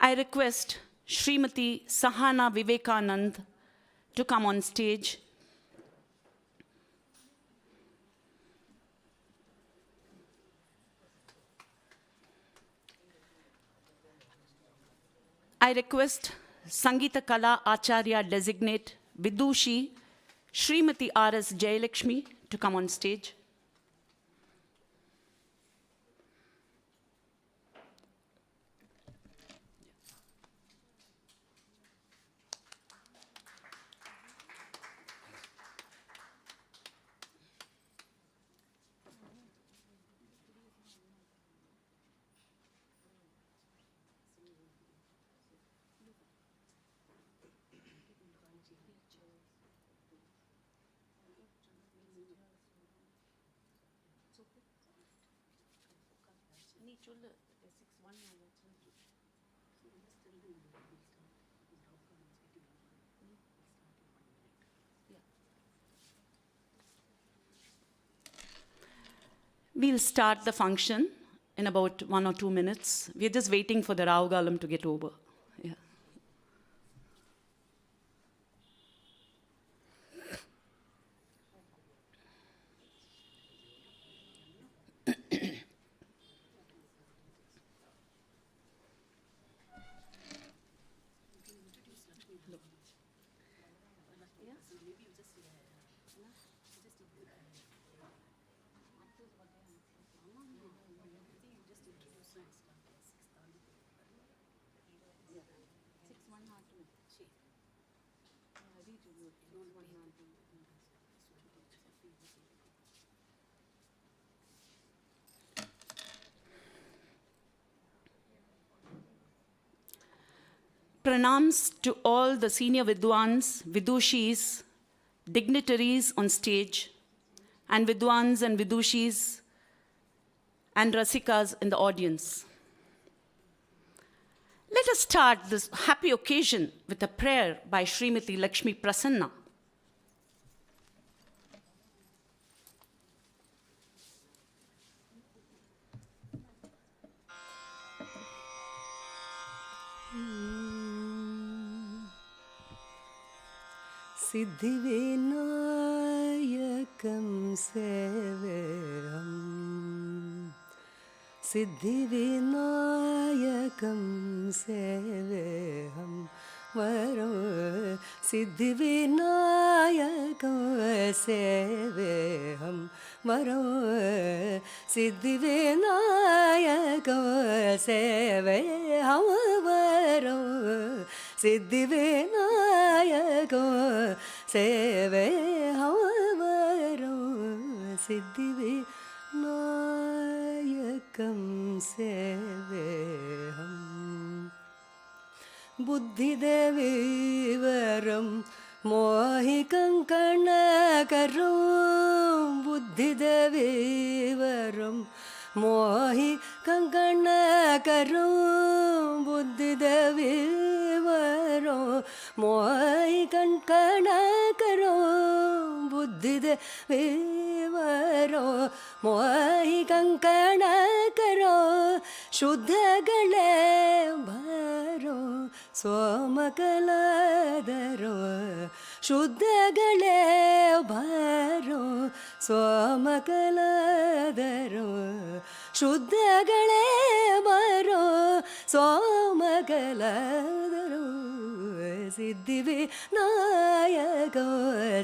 I request Srimati Sahana Vivekanand to come on stage. I request Sangeeta Kala Acharya Designate Vidushi Srimati R.S. Jayalakshmi to come on stage. We'll start the function in about 1 or 2 minutes. We're just waiting for the Raugalam to get over. Yeah. Pranams to all the senior Vidwans, Vidushis, dignitaries on stage, and Vidwans and Vidushis and Rasikas in the audience. Let us start this happy occasion with a prayer by Srimati Lakshmi Prasanna. Siddhivinayakam seveham Siddhivinayakam seveham Varam Siddhivinayakam seveham Varam Siddhivinayakam seveham Varam Siddhivinayakam seveham Varam Siddhivinayakam seveham Buddhidevi varam mohi kankanakaram Buddhidevi varam mohi kankanakaram Buddhidevi varam mohi kankanakaram Buddhidevi varam mohi kankanakaram Shuddhagale bharo Somakaladaro Shuddhagale bharo Somakaladaro Shuddhagale bharo Somakaladaro Siddhivinayakam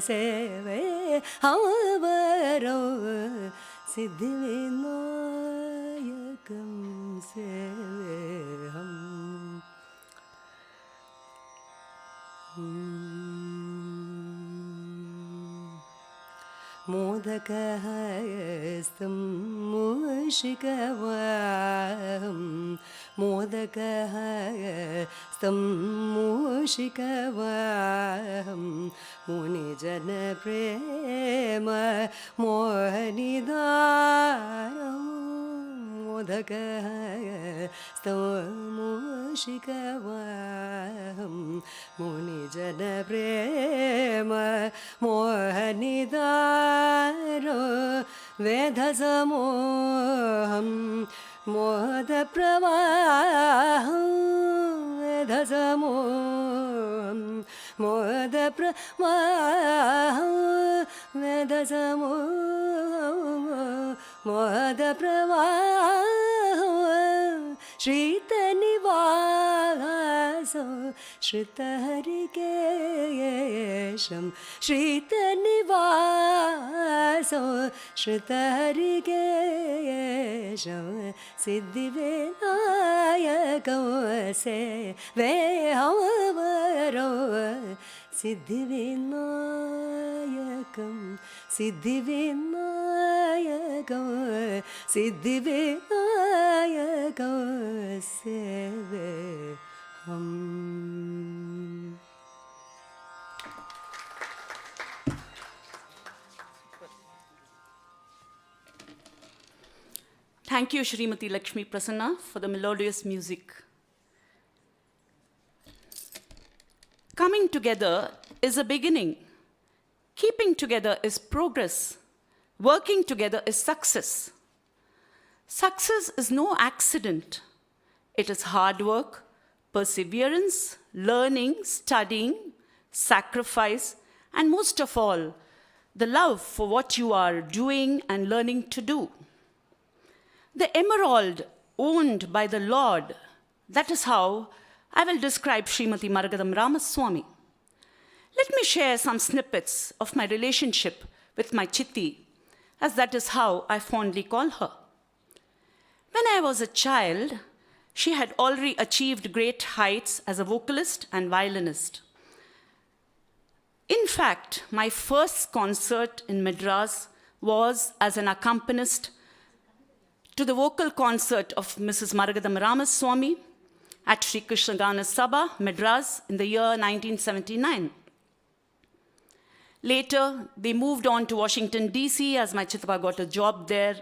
seveham Varam Siddhivinayakam seveham Modakahastam mushikavaham Modakahastam mushikavaham Munijana prema mohanidaram Modakahastam mushikavaham Munijana prema mohanidaram वेधसमोहं मोदप्रवाहं वेधसमोहं मोदप्रवाहं वेधसमोहं मोदप्रवाहं श्रीतनिवासं श्रुतहरिकेशं श्रीतनिवासं श्रुतहरिकेशं सिद्धिविनायकं सेवेहमरो सिद्धिविनायकं सिद्धिविनायकं सिद्धिविनायकं सेवेहम्. Thank you, Srimati Lakshmi Prasanna, for the melodious music. Coming together is a beginning. Keeping together is progress. Working together is success. Success is no accident. It is hard work, perseverance, learning, studying, sacrifice, and most of all, the love for what you are doing and learning to do. The emerald owned by the Lord, that is how I will describe Srimati Maragatham Ramaswamy. Let me share some snippets of my relationship with my Chitti, as that is how I fondly call her. When I was a child, she had already achieved great heights as a vocalist and violinist. In fact, my first concert in Madras was as an accompanist to the vocal concert of Mrs. Maragatham Ramaswamy at Sri Krishna Gana Sabha, Madras, in the year 1979. Later, they moved on to Washington, D.C. as my Chittappa got a job there.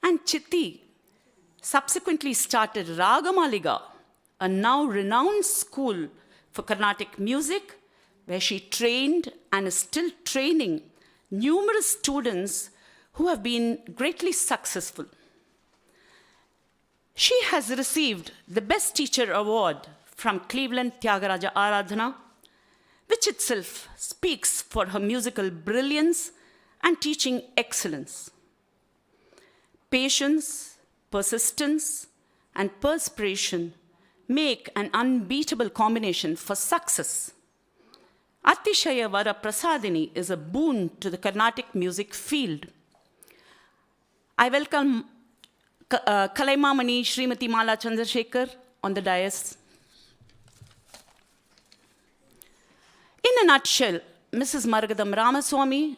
And Chitti subsequently started Ragamaliga, a now renowned school for Carnatic music, where she trained and is still training numerous students who have been greatly successful. She has received the Best Teacher Award from Cleveland Tyagaraja Aradhana, which itself speaks for her musical brilliance and teaching excellence. Patience, persistence, and perspiration make an unbeatable combination for success. Athisaya Vara Prasadini is a boon to the Carnatic music field. I welcome Kalaimamani Srimati Mala Chandrasekhar on the dais. In a nutshell, Mrs. Maragatham Ramaswamy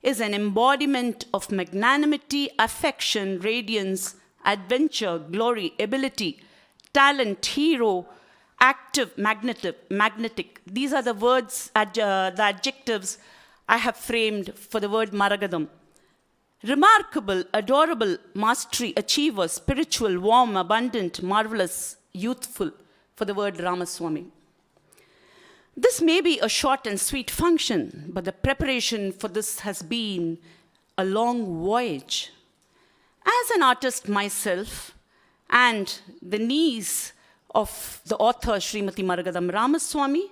is an embodiment of magnanimity, affection, radiance, adventure, glory, ability, talent, hero, active, magnetic. These are the words, the adjectives I have framed for the word Maragatham. Remarkable, adorable, mastery, achiever, spiritual, warm, abundant, marvelous, youthful, for the word Ramaswamy. This may be a short and sweet function, but the preparation for this has been a long voyage. As an artist myself, and the niece of the author Srimati Maragatham Ramaswamy,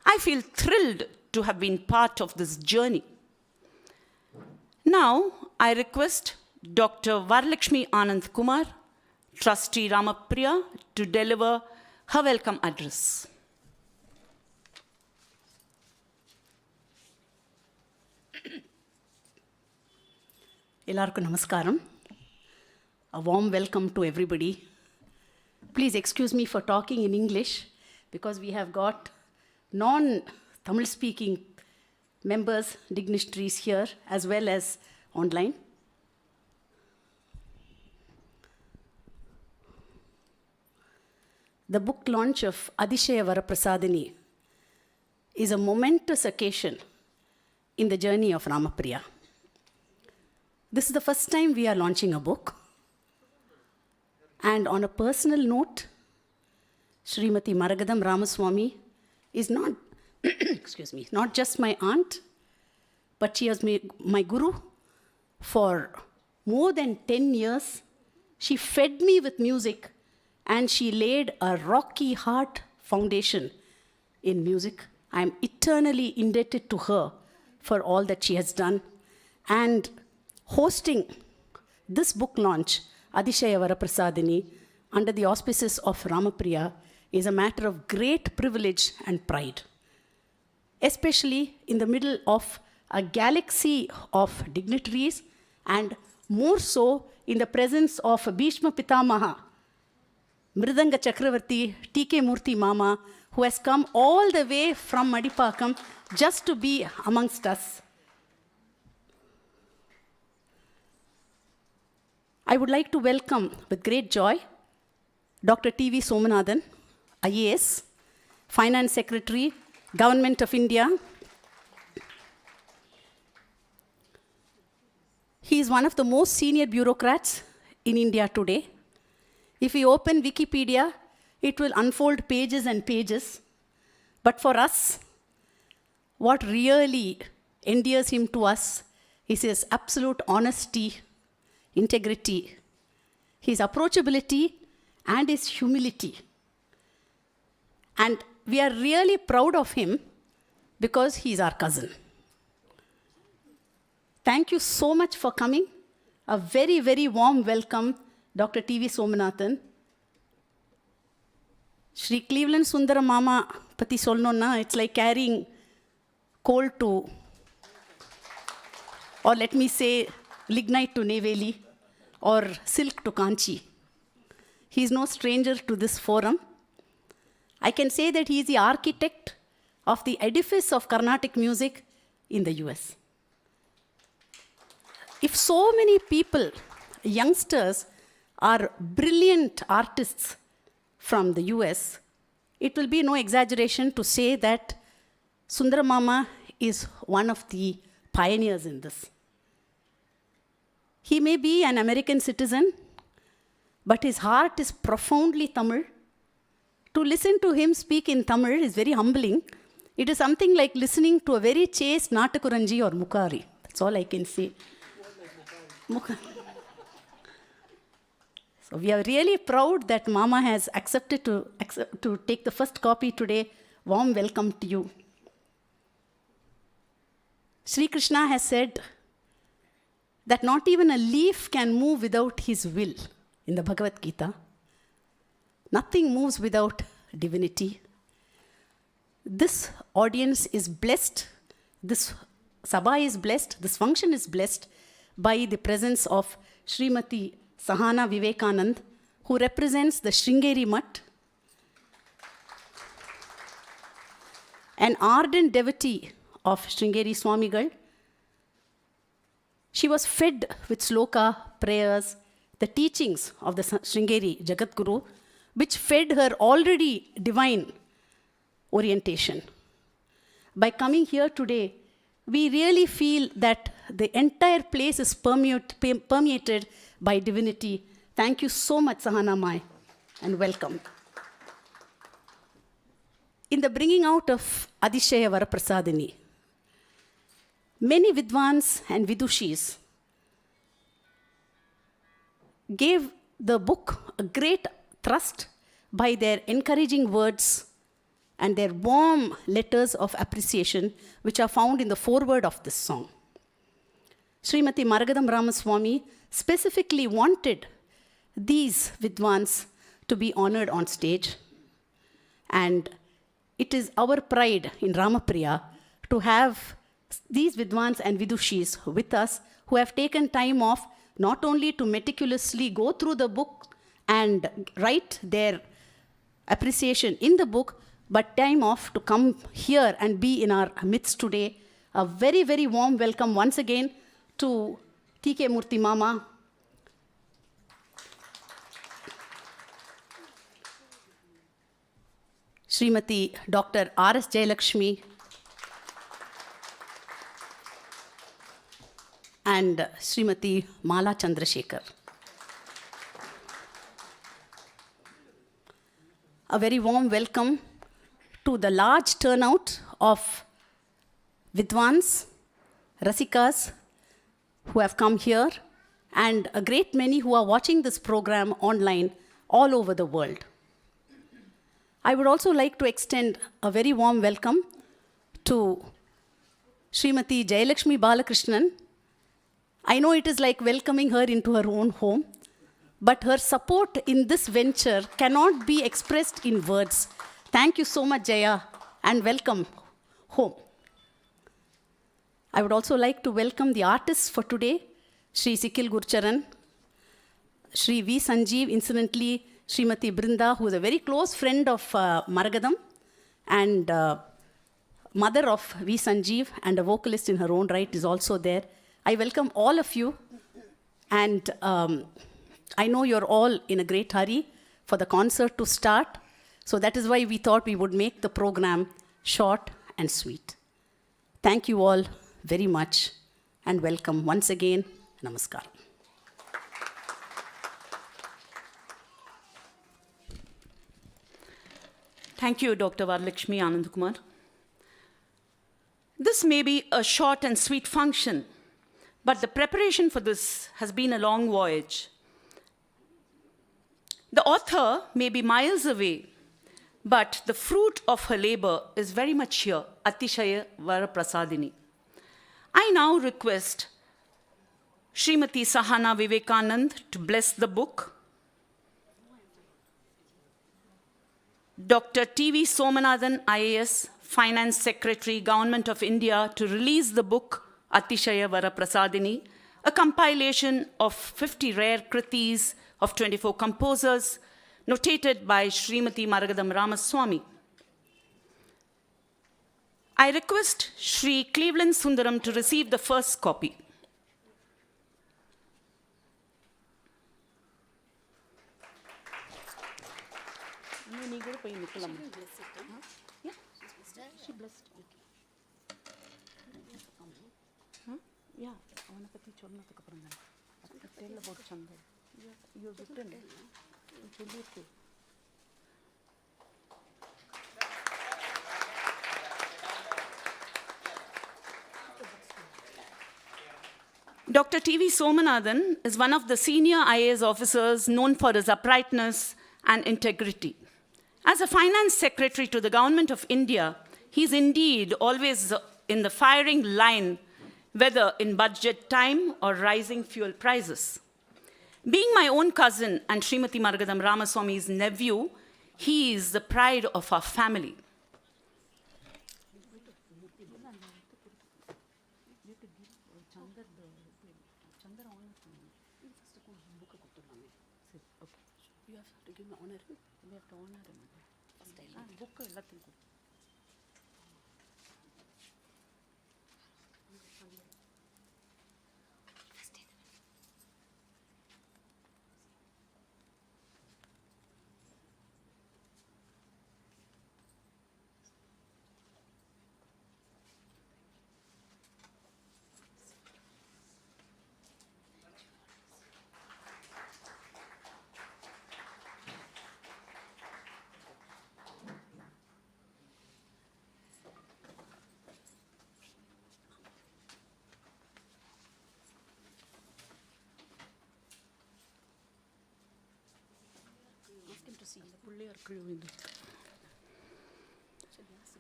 I feel thrilled to have been part of this journey. Now, I request Dr. Varalakshmi Anand Kumar, Trustee Ramapriya, to deliver her welcome address. Ellarku namaskaram. A warm welcome to everybody. Please excuse me for talking in English because we have got non-Tamil speaking members, dignitaries here as well as online. The book launch of Athisaya Vara Prasadini is a momentous occasion in the journey of Ramapriya. This is the first time we are launching a book. And on a personal note, Srimati Maragatham Ramaswamy is not, not just my aunt, but she was my guru for more than 10 years. She fed me with music, and she laid a rocky heart foundation in music. I am eternally indebted to her for all that she has done. And hosting this book launch, Athisaya Vara Prasadini, under the auspices of Ramapriya, is a matter of great privilege and pride, especially in the middle of a galaxy of dignitaries, and more so in the presence of Bhishma Pitamaha, Mridanga Chakravarti, T.K. Murthy Mama, who has come all the way from Madipakam just to be amongst us. I would like to welcome with great joy Dr. T.V. Somanathan, IAS, Finance Secretary, Government of India. He is one of the most senior bureaucrats in India today. If we open Wikipedia, it will unfold pages and pages. But for us, what really endears him to us is his absolute honesty, integrity, his approachability, and his humility. And we are really proud of him because he is our cousin. Thank you so much for coming. A very, very warm welcome, Dr. T.V. Somanathan. Shri Cleveland Sundaram Mama Pati Solnonna, it's like carrying coal to, or let me say, lignite to Neyveli, or silk to Kanchi. He is no stranger to this forum. I can say that he is the architect of the edifice of Carnatic music in the US. If so many people, youngsters, are brilliant artists from the US, it will be no exaggeration to say that Sundaram Mama is one of the pioneers in this. He may be an American citizen, but his heart is profoundly Tamil. To listen to him speak in Tamil is very humbling. It is something like listening to a very chaste Natakuranji or Mukari. That's all I can say. So we are really proud that Mama has accepted to take the first copy today. Warm welcome to you. Sri Krishna has said that not even a leaf can move without his will in the Bhagavad Gita. Nothing moves without divinity. This audience is blessed, this Sabha is blessed, this function is blessed by the presence of Srimati Sahana Vivekanand, who represents the Sringeri Mutt, an ardent devotee of Sringeri Swamigal. She was fed with sloka, prayers, the teachings of the Sringeri Jagadguru, which fed her already divine orientation. By coming here today, we really feel that the entire place is permeated by divinity. Thank you so much, Sahana Mai, and welcome. In the bringing out of Athisaya Vara Prasadini, many Vidwans and Vidushis gave the book a great thrust by their encouraging words and their warm letters of appreciation, which are found in the foreword of this song. Srimati Maragatham Ramaswamy specifically wanted these Vidwans to be honored on stage. And it is our pride in Ramapriya to have these Vidwans and Vidushis with us who have taken time off not only to meticulously go through the book and write their appreciation in the book, but time off to come here and be in our midst today. A very, very warm welcome once again to T.K. Murthy Mama. Srimati Dr. R.S. Jayalakshmi, and Srimati Mala Chandrasekhar. A very warm welcome to the large turnout of Vidwans, Rasikas who have come here, and a great many who are watching this program online all over the world. I would also like to extend a very warm welcome to Srimati Jayalakshmi Balakrishnan. I know it is like welcoming her into her own home, but her support in this venture cannot be expressed in words. Thank you so much, Jaya, and welcome home. I would also like to welcome the artists for today, Sri Sikil Gurcharan, Sri V. Sanjeev, incidentally, Srimati Brinda, who is a very close friend of Maragatham, and mother of V. Sanjeev, and a vocalist in her own right, is also there. I welcome all of you, and I know you're all in a great hurry for the concert to start, so that is why we thought we would make the program short and sweet. Thank you all very much, and welcome once again. Namaskar. Thank you, Dr. Varalakshmi Anandkumar. This may be a short and sweet function, but the preparation for this has been a long voyage. The author may be miles away, but the fruit of her labor is very much here, Athisaya Vara Prasadini. I now request Srimati Sahana Vivekanand to bless the book, Dr. T.V. Somanathan, IAS, Finance Secretary, Government of India, to release the book Athisaya Vara Prasadini, a compilation of 50 rare kritis of 24 composers, notated by Srimati Maragatham Ramaswamy. I request Sri Cleveland Sundaram to receive the first copy. Yeah, Dr. T.V. Somanathan is one of the senior IAS officers known for his uprightness and integrity. As a finance secretary to the Government of India, he is indeed always in the firing line, whether in budget time or rising fuel prices. Being my own cousin and Srimati Maragatham Ramaswamy's nephew, he is the pride of our family.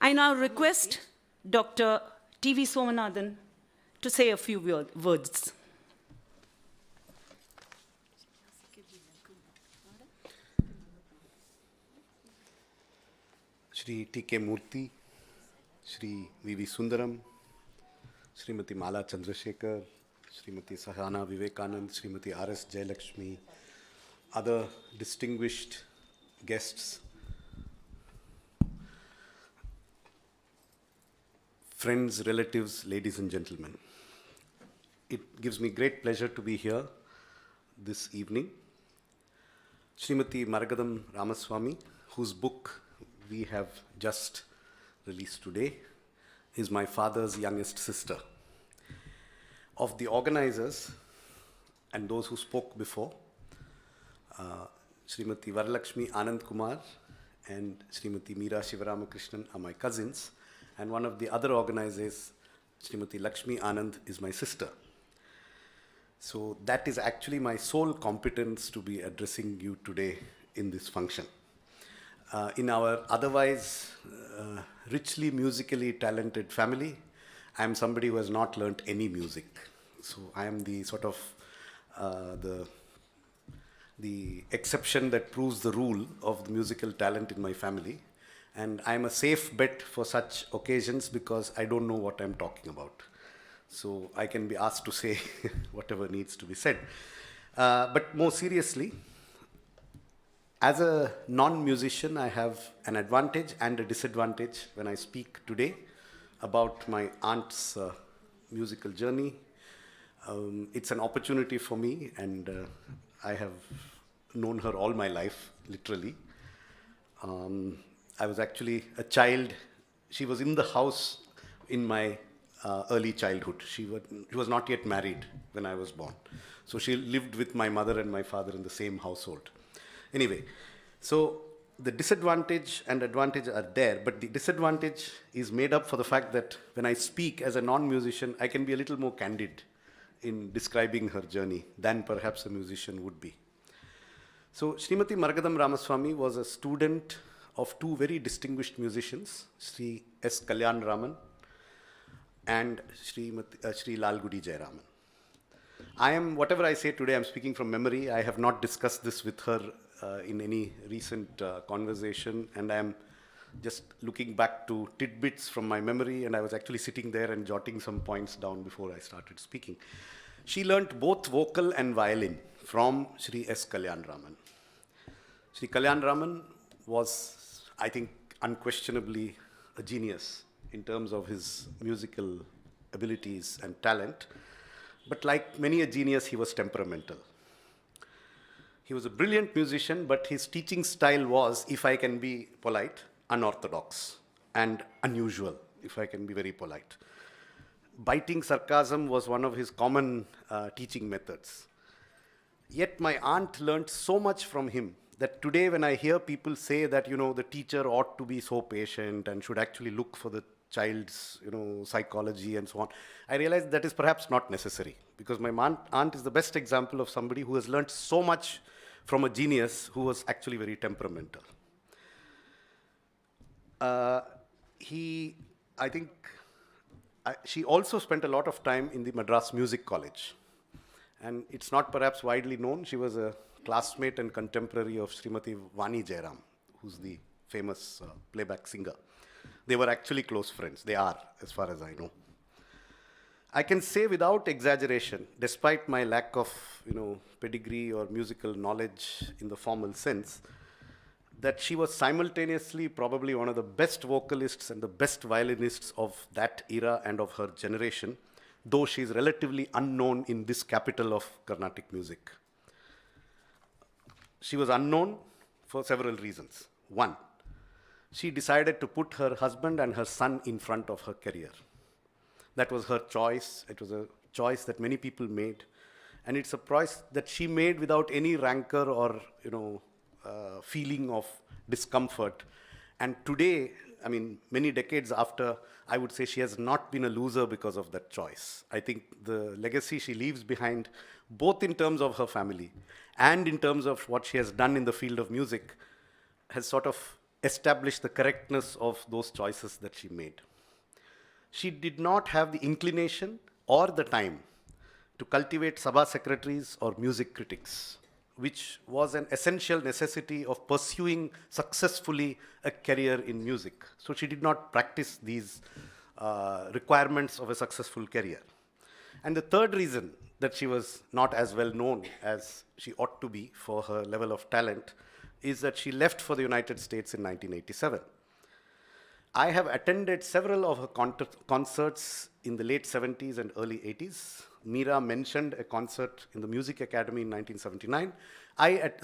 I now request Dr. T.V. Somanathan to say a few words. Shri T.K. Murthy, Shri V.V. Sundaram, Srimati Mala Chandrasekhar, Srimati Sahana Vivekanand, Srimati R.S. Jayalakshmi, other distinguished guests, friends, relatives, ladies and gentlemen. It gives me great pleasure to be here this evening. Srimati Maragatham Ramaswamy, whose book we have just released today, is my father's youngest sister. Of the organizers and those who spoke before, Srimati Varalakshmi Anandkumar and Srimati Meera Shivaramakrishnan are my cousins, and one of the other organizers, Srimati Lakshmi Anand, is my sister. So that is actually my sole competence to be addressing you today in this function. In our otherwise richly musically talented family, I am somebody who has not learnt any music. So I am the sort of the exception that proves the rule of the musical talent in my family. And I am a safe bet for such occasions because I don't know what I'm talking about. So I can be asked to say whatever needs to be said. But more seriously, as a non-musician, I have an advantage and a disadvantage when I speak today about my aunt's musical journey. It's an opportunity for me, and I have known her all my life, literally. I was actually a child. She was in the house in my early childhood. She was not yet married when I was born. So she lived with my mother and my father in the same household. Anyway, so the disadvantage and advantage are there, but the disadvantage is made up for the fact that when I speak as a non-musician, I can be a little more candid in describing her journey than perhaps a musician would be. So Srimati Maragatham Ramaswamy was a student of two very distinguished musicians, Sri S. Kalyan Raman and Sri Lalgudi Jayaraman. Whatever I say today, I'm speaking from memory. I have not discussed this with her in any recent conversation, and I am just looking back to tidbits from my memory, and I was actually sitting there and jotting some points down before I started speaking. She learnt both vocal and violin from Sri S. Kalyan Raman. Sri Kalyan Raman was, I think, unquestionably a genius in terms of his musical abilities and talent. But like many a genius, he was temperamental. He was a brilliant musician, but his teaching style was, if I can be polite, unorthodox and unusual, if I can be very polite. Biting sarcasm was one of his common teaching methods. Yet my aunt learnt so much from him that today when I hear people say that, the teacher ought to be so patient and should actually look for the child's, psychology and so on, I realize that is perhaps not necessary, because my aunt is the best example of somebody who has learnt so much from a genius who was actually very temperamental. She also spent a lot of time in the Madras Music College. And it's not perhaps widely known, she was a classmate and contemporary of Srimati Vani Jairam, who's the famous playback singer. They were actually close friends. They are, as far as I know. I can say without exaggeration, despite my lack of, pedigree or musical knowledge in the formal sense, that she was simultaneously probably one of the best vocalists and the best violinists of that era and of her generation, though she is relatively unknown in this capital of Carnatic music. She was unknown for several reasons. One, she decided to put her husband and her son in front of her career. That was her choice. It was a choice that many people made. And it's a choice that she made without any rancor or, feeling of discomfort. And today, many decades after, I would say she has not been a loser because of that choice. I think the legacy she leaves behind, both in terms of her family and in terms of what she has done in the field of music, has sort of established the correctness of those choices that she made. She did not have the inclination or the time to cultivate Sabha secretaries or music critics, which was an essential necessity of pursuing successfully a career in music. So she did not practice these requirements of a successful career. And the third reason that she was not as well known as she ought to be for her level of talent is that she left for the United States in 1987. I have attended several of her concerts in the late 70s and early 80s. Meera mentioned a concert in the Music Academy in 1979. At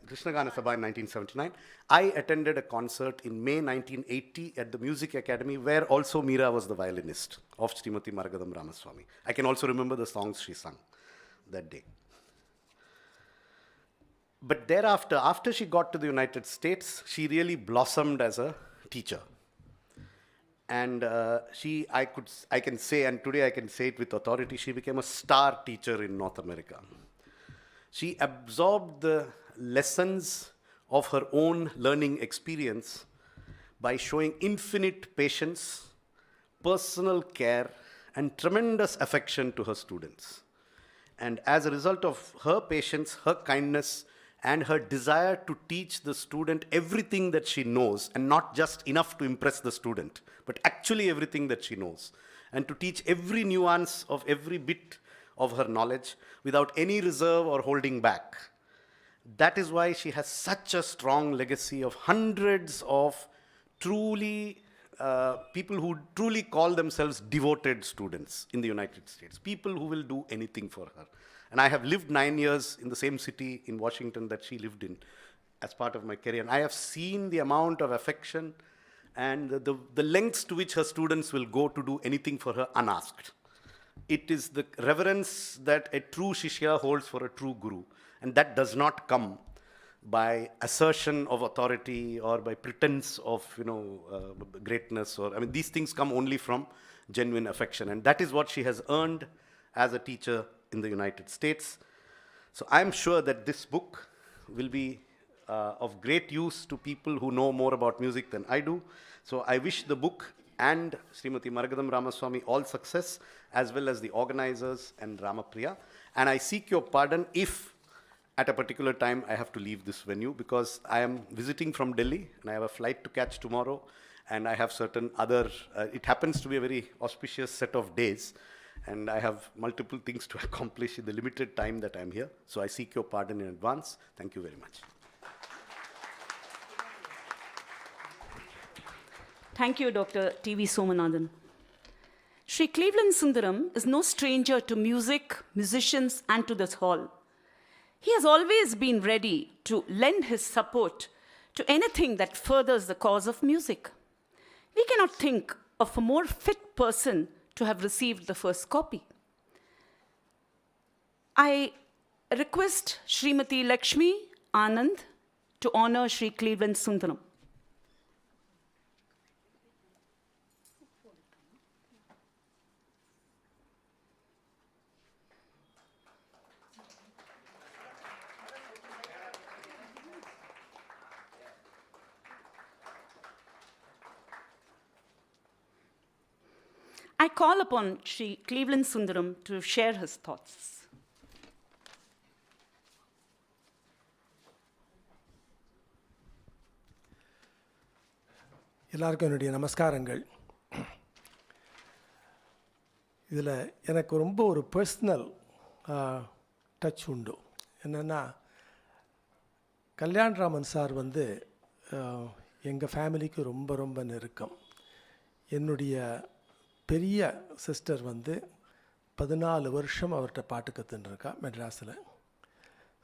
Krishnagana Sabha in 1979. I attended a concert in May 1980 at the Music Academy, where also Meera was the violinist of Srimati Maragatham Ramaswamy. I can also remember the songs she sang that day. But thereafter, after she got to the United States, she really blossomed as a teacher. And I can say, and today I can say it with authority, she became a star teacher in North America. She absorbed the lessons of her own learning experience by showing infinite patience, personal care, and tremendous affection to her students. And as a result of her patience, her kindness, and her desire to teach the student everything that she knows, and not just enough to impress the student, but actually everything that she knows, and to teach every nuance of every bit of her knowledge without any reserve or holding back. That is why she has such a strong legacy of hundreds of truly people who truly call themselves devoted students in the United States, people who will do anything for her. And I have lived 9 years in the same city in Washington that she lived in as part of my career. And I have seen the amount of affection and the lengths to which her students will go to do anything for her unasked. It is the reverence that a true Shishya holds for a true Guru. And that does not come by assertion of authority or by pretense of greatness. These things come only from genuine affection. And that is what she has earned as a teacher in the United States. So I'm sure that this book will be of great use to people who know more about music than I do. So I wish the book and Srimati Maragatham Ramaswamy all success, as well as the organizers and Ramapriya. And I seek your pardon if at a particular time I have to leave this venue, because I am visiting from Delhi and I have a flight to catch tomorrow, and I have certain other, it happens to be a very auspicious set of days, and I have multiple things to accomplish in the limited time that I'm here. So I seek your pardon in advance. Thank you very much. Thank you, Dr. T.V. Somanathan. Sri Cleveland Sundaram is no stranger to music, musicians, and to this hall. He has always been ready to lend his support to anything that furthers the cause of music. We cannot think of a more fit person to have received the first copy. I request Srimati Lakshmi Anand to honor Sri Cleveland Sundaram. I call upon Sri Cleveland Sundaram to share his thoughts. எல்லாருக்கும் என்னுடைய நமஸ்காரங்கள். இதில் எனக்கு ரொம்ப ஒரு personal touch உண்டு. என்னென்னா, Kalyanraman sir எங்கள் ஃபேமிலிக்கு ரொம்ப ரொம்ப நெருக்கம். என்னுடைய பெரிய சிஸ்டர் 14 வருஷம் அவர்கிட்ட பாட்டு கற்றுன்ருக்கா மெட்ராஸில்.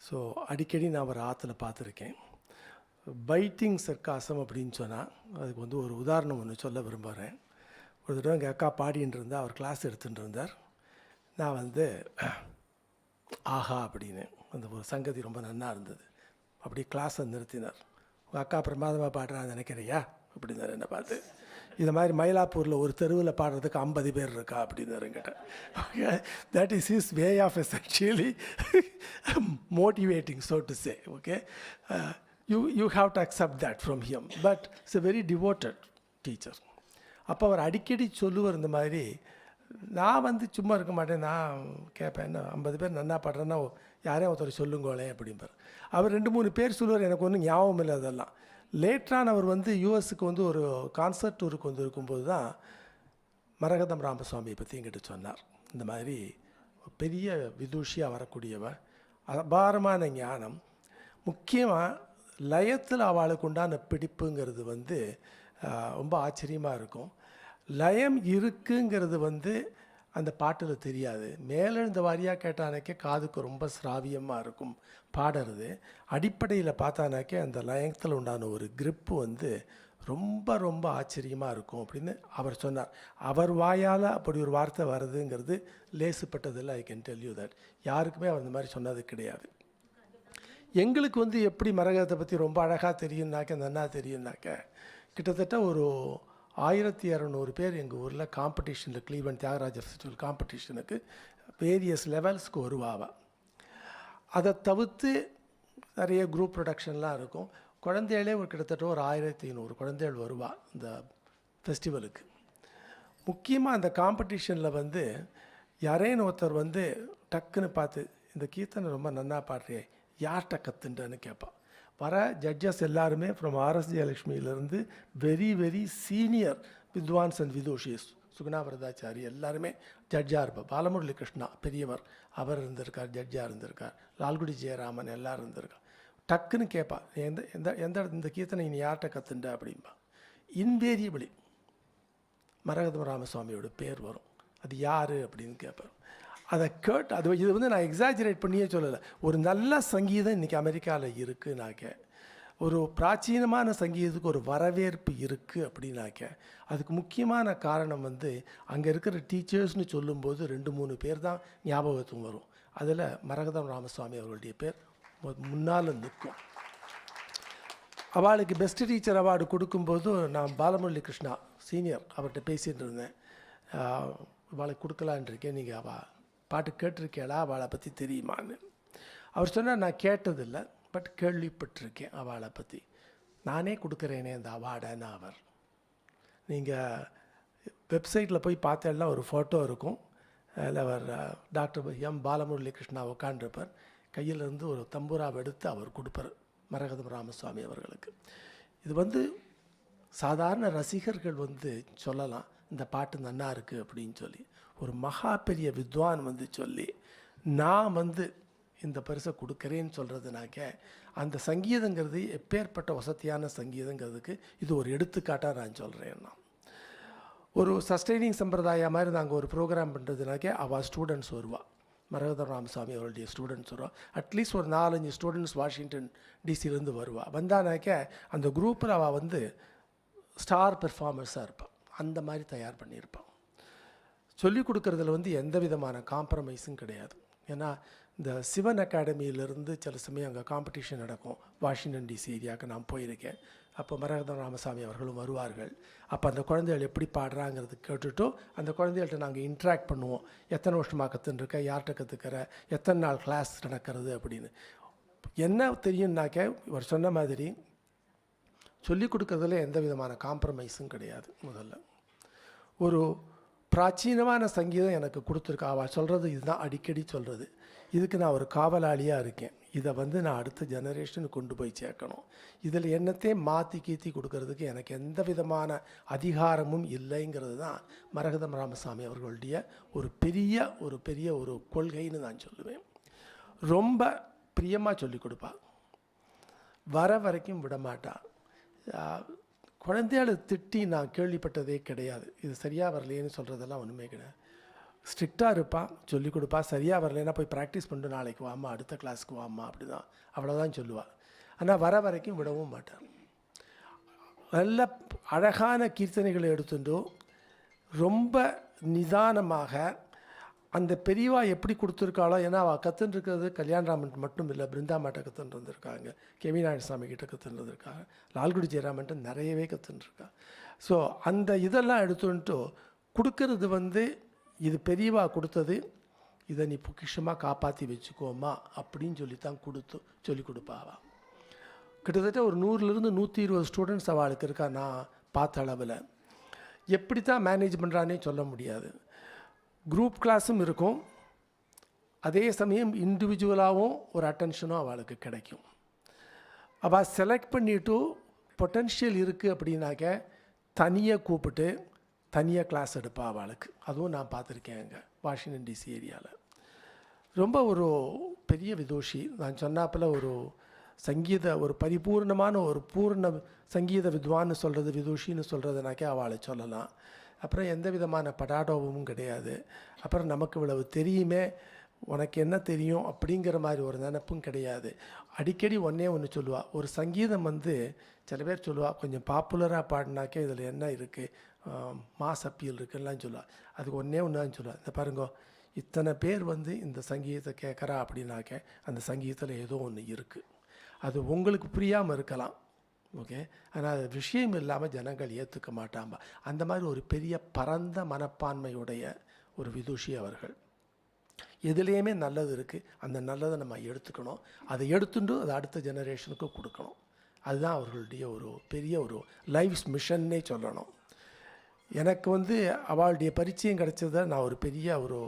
ஸோ அடிக்கடி நான் அவர் ஆற்றுல பார்த்துருக்கேன். பைட்டிங் சர்க்காசம் அப்படின்னு சொன்னால் அதுக்கு ஒரு உதாரணம் ஒன்று சொல்ல விரும்புகிறேன். ஒரு தடவை எங்கள் அக்கா பாடின்னு இருந்தால் அவர் கிளாஸ் எடுத்துகிட்டு இருந்தார். நான் ஆஹா அப்படின்னு அந்த ஒரு சங்கதி ரொம்ப நன்னா இருந்தது. அப்படி கிளாஸை நிறுத்தினார். உங்கள் அக்கா பிரமாதமாக பாடுறான்னு நினைக்கிறியா அப்படின்னாரு என்னை பார்த்து. இந்த மாதிரி மயிலாப்பூரில் ஒரு தெருவில் பாடுறதுக்கு 50 பேர் இருக்கா அப்படின்னாரு என்கிட்ட. Okay, that is his way of essentially motivating, so to say. Okay, you have to accept that from him, but it's a very devoted teacher. அப்போ அவர் அடிக்கடி சொல்லுவார் இந்த மாதிரி, நான் சும்மா இருக்க மாட்டேன், நான் கேட்பேன், என்ன 50 பேர் நன்னா பாடுறேன்னா யாரையும் ஒருத்தர் சொல்லுங்களே அப்படிம்பார். அவர் 2-3 பேர் சொல்லுவார், எனக்கு ஒன்றும் ஞாபகம் இல்லை அதெல்லாம். லேட்டரான அவர் யூஎஸ்க்கு ஒரு கான்சர்ட் டூருக்கு இருக்கும்போது தான் மரகதம் ராமசுவாமியை பற்றி என்கிட்ட சொன்னார். இந்த மாதிரி பெரிய விதூஷியாக வரக்கூடியவர், அபாரமான ஞானம், முக்கியமாக லயத்தில் அவளுக்கு உண்டான பிடிப்புங்கிறது ரொம்ப ஆச்சரியமாக இருக்கும். லயம் இருக்குங்கிறது அந்த பாட்டில் தெரியாது. மேலே இந்த வாரியாக கேட்டானாக்கே காதுக்கு ரொம்ப சிராவியமாக இருக்கும் பாடுறது. அடிப்படையில் பார்த்தானாக்கே அந்த லயத்தில் உண்டான ஒரு கிரிப்பு ரொம்ப ரொம்ப ஆச்சரியமாக இருக்கும் அப்படின்னு அவர் சொன்னார். அவர் வாயால் அப்படி ஒரு வார்த்தை வருதுங்கிறது லேசுப்பட்டதில்லை. I can tell you that. யாருக்குமே அவர் இந்த மாதிரி சொன்னது கிடையாது. எங்களுக்கு எப்படி மரகதத்தை பற்றி ரொம்ப அழகாக தெரியும்னாக்க, நன்னா தெரியும்னாக்க, கிட்டத்தட்ட ஒரு 1200 பேர் எங்கள் ஊரில் காம்படிஷனில் கிளீவன் தியாகராஜ ஃபெஸ்டிவல் காம்படிஷனுக்கு வேரியஸ் லெவல்ஸ்க்கு வருவாவா. அதை தவிர்த்து நிறைய குரூப் ப்ரொடக்ஷன்லாம் இருக்கும். குழந்தைகளே ஒரு கிட்டத்தட்ட ஒரு 1500 குழந்தைகள் வருவா இந்த ஃபெஸ்டிவலுக்கு. முக்கியமாக அந்த காம்படிஷனில் வந்து யாரேன்னு ஒருத்தர் வந்து டக்குன்னு பார்த்து இந்த கீர்த்தனை ரொம்ப நன்னா பாடுறியே, யார்கிட்ட கற்றுன்றன்னு கேட்பான். வர ஜட்ஜஸ் எல்லாருமே ஃப்ரம் ஆர்எஸ் ஜெயலட்சுமியிலேருந்து வெரி சீனியர் வித்வான்ஸ் அண்ட் விதோஷிஸ், சுகுணா வரதாச்சாரி எல்லாருமே ஜட்ஜாக இருப்பார். பாலமுரளி கிருஷ்ணா பெரியவர், அவர் இருந்திருக்கார், ஜட்ஜாக இருந்திருக்கார். லால்குடி ஜெயராமன் எல்லோரும் இருந்திருக்கார். டக்குன்னு கேட்பா, எந்த எந்த எந்த இந்த கீர்த்தனை நீ யார்கிட்ட கற்றுண்ட அப்படின்பா. இன்வேரியபிளி மரகதம் ராமசுவாமியோட பேர் வரும். அது யார் அப்படின்னு கேட்பார். அதை கேட்டு அது இது வந்து நான் எக்ஸாஜரேட் பண்ணியே சொல்லலை. ஒரு நல்ல சங்கீதம் இன்றைக்கி அமெரிக்காவில் இருக்குனாக்க, ஒரு பிராச்சீனமான சங்கீதத்துக்கு ஒரு வரவேற்பு இருக்குது அப்படின்னாக்க, அதுக்கு முக்கியமான காரணம் வந்து அங்கே இருக்கிற டீச்சர்ஸ்னு சொல்லும்போது 2-3 பேர் தான் ஞாபகத்துக்கு வரும். அதில் மரகதம் ராமசுவாமி அவர்களுடைய பேர் முன்னால் நிற்கும். அவளுக்கு பெஸ்ட் டீச்சர் அவார்டு கொடுக்கும்போது நான் பாலமுரளி கிருஷ்ணா சீனியர் அவர்கிட்ட பேசிகிட்டு இருந்தேன். அவளுக்கு கொடுக்கலான் இருக்கேன், நீங்கள் அவள் பாட்டு கேட்டிருக்கேளா, அவளை பற்றி தெரியுமான்னு. அவர் சொன்னால் நான் கேட்டதில்லை, பட் கேள்விப்பட்டிருக்கேன் அவளை பற்றி. நானே கொடுக்குறேனே அந்த அவார்டைன்னு அவர். நீங்கள் வெப்சைட்டில் போய் பார்த்தேன்னா ஒரு ஃபோட்டோ இருக்கும். அதில் அவர் டாக்டர் எம் பாலமுரளி கிருஷ்ணா உட்காண்டிருப்பார். கையிலேருந்து ஒரு தம்பூராவை எடுத்து அவர் கொடுப்பார் மரகதம் ராமசுவாமி அவர்களுக்கு. இது வந்து சாதாரண ரசிகர்கள் வந்து சொல்லலாம் இந்த பாட்டு நன்னா இருக்குது அப்படின்னு சொல்லி. ஒரு மகா பெரிய வித்வான் வந்து சொல்லி நான் வந்து இந்த பரிசை கொடுக்குறேன்னு சொல்கிறதுனாக்க, அந்த சங்கீதங்கிறது எப்பேற்பட்ட வசதியான சங்கீதங்கிறதுக்கு இது ஒரு எடுத்துக்காட்டாக நான் சொல்கிறேன். நான் ஒரு சஸ்டெய்னிங் சம்பிரதாயம் மாதிரி நாங்கள் ஒரு ப்ரோக்ராம் பண்ணுறதுனாக்க அவள் ஸ்டூடெண்ட்ஸ் வருவாள். மரகதம் ராமசுவாமி அவருடைய ஸ்டூடெண்ட்ஸ் வருவா. அட்லீஸ்ட் ஒரு 4-5 ஸ்டூடெண்ட்ஸ் வாஷிங்டன் டிசிலேருந்து வருவாள். வந்தானாக்க அந்த குரூப்பில் அவள் வந்து ஸ்டார் பெர்ஃபார்மர்ஸாக இருப்பாள். அந்த மாதிரி தயார் பண்ணியிருப்பான். சொல்லிக் கொடுக்குறதுல வந்து எந்த விதமான காம்ப்ரமைஸும் கிடையாது. ஏன்னா இந்த சிவன் அகாடமியிலேருந்து சில சமயம் அங்கே காம்படிஷன் நடக்கும். வாஷிங்டன் டிசி ஏரியாவுக்கு நான் போயிருக்கேன். அப்போ மரகதம் ராமசாமி அவர்களும் வருவார்கள். அப்போ அந்த குழந்தைகள் எப்படி பாடுறாங்கிறது கேட்டுவிட்டு அந்த குழந்தைகள்கிட்ட நாங்கள் இன்ட்ராக்ட் பண்ணுவோம். எத்தனை வருஷமாக கற்றுருக்க, யார்கிட்ட கற்றுக்கிற, எத்தனை நாள் கிளாஸ் நடக்கிறது அப்படின்னு. என்ன தெரியும்னாக்க, இவர் சொன்ன மாதிரி சொல்லிக் கொடுக்குறதுல எந்த விதமான காம்ப்ரமைஸும் கிடையாது. முதல்ல ஒரு பிராச்சீனமான சங்கீதம் எனக்கு கொடுத்துருக்கா. அவள் சொல்கிறது இதுதான், அடிக்கடி சொல்கிறது. இதுக்கு நான் ஒரு காவலாளியாக இருக்கேன். இதை வந்து நான் அடுத்த ஜெனரேஷனுக்கு கொண்டு போய் சேர்க்கணும். இதில் என்னத்தையே மாற்றி கீத்தி கொடுக்கறதுக்கு எனக்கு எந்த விதமான அதிகாரமும் இல்லைங்கிறது தான் மரகதம் ராமசாமி அவர்களுடைய ஒரு பெரிய ஒரு கொள்கைன்னு நான் சொல்லுவேன். ரொம்ப பிரியமாக சொல்லிக் கொடுப்பா. வர வரைக்கும் விடமாட்டா. குழந்தையால் திட்டி நான் கேள்விப்பட்டதே கிடையாது. இது சரியாக வரலையேன்னு சொல்கிறதெல்லாம் ஒன்றுமே கிடையாது. ஸ்ட்ரிக்டாக இருப்பான், சொல்லிக் கொடுப்பா. சரியாக வரலைன்னா போய் ப்ராக்டிஸ் பண்ணிட்டு நாளைக்கு வாம்மா, அடுத்த கிளாஸுக்கு வாம்மா, அப்படி தான், அவ்வளோதான் சொல்லுவாள். ஆனால் வர வரைக்கும் விடவும் மாட்டான். நல்ல அழகான கீர்த்தனைகளை எடுத்துட்டோ ரொம்ப நிதானமாக அந்த பெரியவா எப்படி கொடுத்துருக்காளோ. ஏன்னா அவள் கற்றுன்ருக்கிறது கல்யாணராமன் மட்டும் இல்லை, பிருந்தாமாட்ட கற்றுன்னு இருந்திருக்காங்க, கெவி நாயுடு சாமி கிட்ட கற்றுன்னு இருந்திருக்காங்க, லால்குடி ஜெயராமன்ட்டு நிறையவே கற்றுன்ருக்கா. ஸோ அந்த இதெல்லாம் எடுத்துன்ட்டு கொடுக்கறது வந்து இது பெரியவா கொடுத்தது, இதை நீ பொக்கிஷமாக காப்பாற்றி வச்சுக்கோமா அப்படின்னு சொல்லித்தான் சொல்லி கொடுப்பாவா. கிட்டத்தட்ட ஒரு 100லேருந்து 120 ஸ்டூடெண்ட்ஸ் அவளுக்கு இருக்கா. நான் பார்த்த அளவில் எப்படி தான் மேனேஜ் பண்ணுறானே சொல்ல முடியாது. குரூப் கிளாஸும் இருக்கும், அதே சமயம் இண்டிவிஜுவலாகவும் ஒரு அட்டென்ஷனும் அவளுக்கு கிடைக்கும். அவள் செலக்ட் பண்ணிவிட்டு பொட்டென்ஷியல் இருக்குது அப்படின்னாக்க தனியாக கூப்பிட்டு தனியாக கிளாஸ் எடுப்பாள் அவளுக்கு. அதுவும் நான் பார்த்துருக்கேன் அங்கே வாஷிங்டன் டிசி ஏரியாவில். ரொம்ப ஒரு பெரிய விதோஷி. நான் சொன்னாப்பில் ஒரு பரிபூர்ணமான ஒரு பூர்ண சங்கீத வித்வான்னு சொல்கிறது, விதோஷின்னு சொல்கிறதுனாக்கே அவளை சொல்லலாம். அப்புறம் எந்த விதமான படாடோபமும் கிடையாது. அப்புறம் நமக்கு இவ்வளவு தெரியுமே, உனக்கு என்ன தெரியும் அப்படிங்கிற மாதிரி ஒரு நினைப்பும் கிடையாது. அடிக்கடி ஒன்று சொல்லுவாள். ஒரு சங்கீதம் வந்து சில பேர் சொல்லுவாள், கொஞ்சம் பாப்புலராக பாடினாக்கே இதில் என்ன இருக்குது, மாஸ் அப்பீல் இருக்குலாம் சொல்லுவாள். அதுக்கு ஒன்று தான் சொல்லுவாள், இந்த பாருங்க, இத்தனை பேர் வந்து இந்த சங்கீதத்தை கேட்குறா அப்படின்னாக்க அந்த சங்கீதத்தில் ஏதோ ஒன்று இருக்குது. அது உங்களுக்கு புரியாமல் இருக்கலாம், ஓகே. ஆனால் அது விஷயம் இல்லாமல் ஜனங்கள் ஏற்றுக்க மாட்டாங்க. அந்த மாதிரி ஒரு பெரிய பரந்த மனப்பான்மையுடைய ஒரு விதுஷி அவர்கள். எதுலேயுமே நல்லது இருக்குது, அந்த நல்லதை நம்ம எடுத்துக்கணும், அதை எடுத்துட்டு அதை அடுத்த ஜெனரேஷனுக்கு கொடுக்கணும். அதுதான் அவர்களுடைய ஒரு பெரிய ஒரு லைஃப்ஸ் மிஷன்னே சொல்லணும். எனக்கு அவளுடைய பரிச்சயம் கிடைச்சதை நான் ஒரு பெரிய ஒரு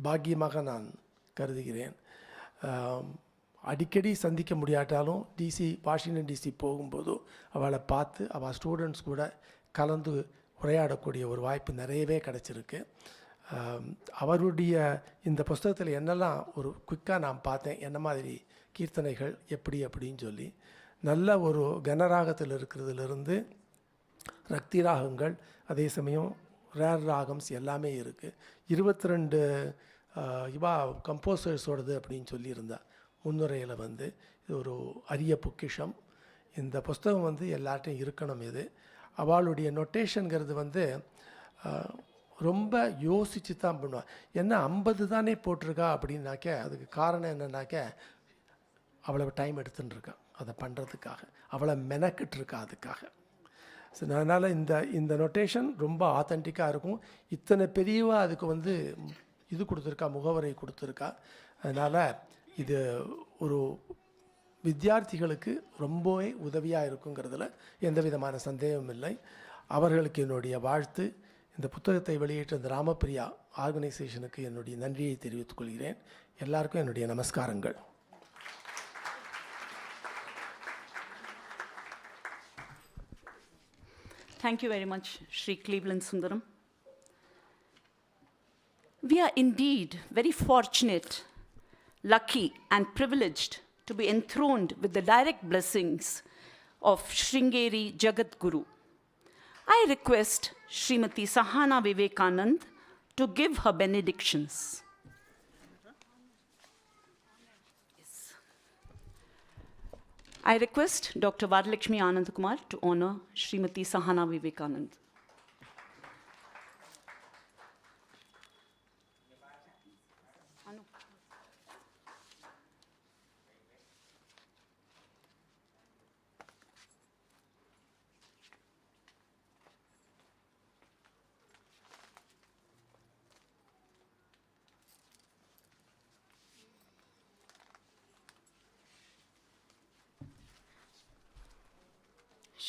பாக்கியமாக நான் கருதுகிறேன். அடிக்கடி சந்திக்க முடியாட்டாலும் வாஷிங்டன் டிசி போகும்போது அவளை பார்த்து அவள் ஸ்டூடெண்ட்ஸ் கூட கலந்து உரையாடக்கூடிய ஒரு வாய்ப்பு நிறையவே கிடச்சிருக்கு. அவருடைய இந்த புஸ்தகத்தில் என்னெல்லாம் ஒரு குயிக்காக நான் பார்த்தேன், என்ன மாதிரி கீர்த்தனைகள் எப்படி அப்படின்னு சொல்லி, நல்ல ஒரு கனராகத்தில் இருக்கிறதுலேருந்து ரக்தி ராகங்கள், அதே சமயம் ரேர் ராகம்ஸ் எல்லாமே இருக்குது. 22 கம்போசர்ஸோடது அப்படின்னு சொல்லியிருந்தா முன்னுரையில். இது ஒரு அரிய பொக்கிஷம். இந்த புஸ்தகம் எல்லார்ட்டையும் இருக்கணும். இது அவளுடைய நொட்டேஷனுங்கிறது ரொம்ப யோசித்து தான் பண்ணுவாள். ஏன்னா 50 தானே போட்டிருக்கா அப்படின்னாக்க அதுக்கு காரணம் என்னன்னாக்க அவ்வளோ டைம் எடுத்துட்டுருக்கா அதை பண்ணுறதுக்காக, அவளை மெனக்கிட்டுருக்கா அதுக்காக. ஸோ அதனால் இந்த நொட்டேஷன் ரொம்ப ஆத்தென்டிக்காக இருக்கும். இத்தனை பெரியவா அதுக்கு இது கொடுத்துருக்கா, முகவரை கொடுத்துருக்கா. அதனால் இது ஒரு வித்தியார்த்திகளுக்கு ரொம்பவே உதவியாக இருக்குங்கிறதுல எந்த விதமான சந்தேகமும் இல்லை. அவர்களுக்கு என்னுடைய வாழ்த்து. இந்த புத்தகத்தை வெளியிட்ட இந்த ராமப்பிரியா ஆர்கனைசேஷனுக்கு என்னுடைய நன்றியை தெரிவித்துக் கொள்கிறேன். எல்லாருக்கும் என்னுடைய நமஸ்காரங்கள். Thank you very much, Sri Cleveland Sundaram. We are indeed very fortunate, lucky, and privileged to be enthroned with the direct blessings of Sringeri Jagat Guru. I request Srimati Sahana Vivekanand to give her benedictions. I request Dr. Varalakshmi Anandkumar to honor Srimati Sahana Vivekanand.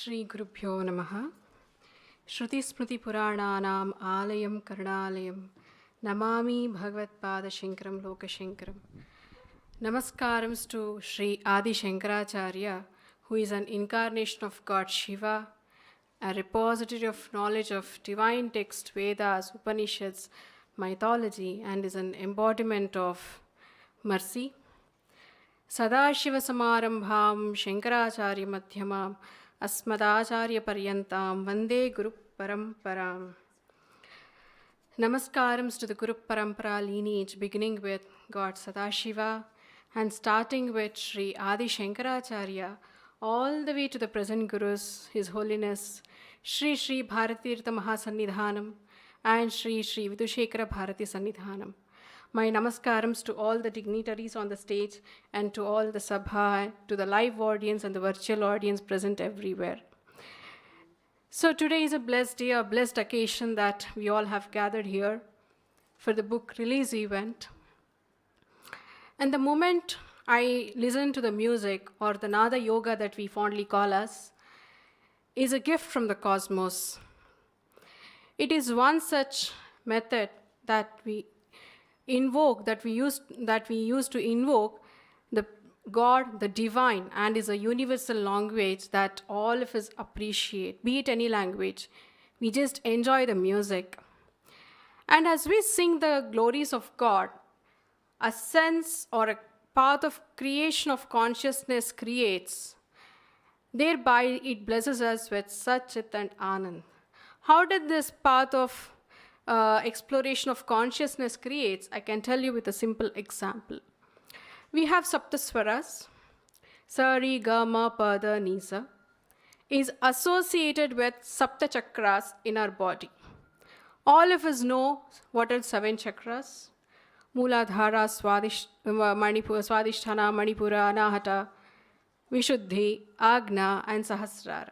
Shri गुरुभ्यो नमः. श्रुतिस्मृतिपुराणानाम् आलयं करुणालयं Namami भगवत्पादशङ्करं लोकशङ्करं. Namaskaram to Sri Adi Shankaracharya, who is an incarnation of God Shiva, a repository of knowledge of divine text, Vedas, Upanishads, mythology, and is an embodiment of mercy. Sadashiva Samarambham Shankaracharya Madhyamam Asmadacharya Paryantam Vande Guru Paramparam. Namaskarams to the Guru Parampara lineage, beginning with God Sadashiva and starting with Sri Adi Shankaracharya, all the way to the present Gurus, His Holiness Sri Sri Bharatirtha Mahasannidhanam and Sri Sri Vidushekara Bharati Sannidhanam. My namaskarams to all the dignitaries on the stage and to all the sabha, to the live audience and the virtual audience present everywhere. So today is a blessed day, a blessed occasion that we all have gathered here for the book release event. And the moment I listen to the music, or the Nada Yoga that we fondly call us, is a gift from the cosmos. It is one such method that we invoke, that we use to invoke the God, the divine, and is a universal language that all of us appreciate, be it any language. We just enjoy the music. And as we sing the glories of God, a sense or a path of creation of consciousness creates. Thereby it blesses us with Satchit and Anand. How did this path of exploration of consciousness creates? I can tell you with a simple example. We have Saptaswaras. Sa, Re, Ga, Ma, Pa, Da, Ni, Sa is associated with Sapta Chakras in our body. All of us know what are 7 chakras. Mooladhara, Swadhisthana, Manipura, Anahata, Vishuddhi, Agna, and Sahasrara.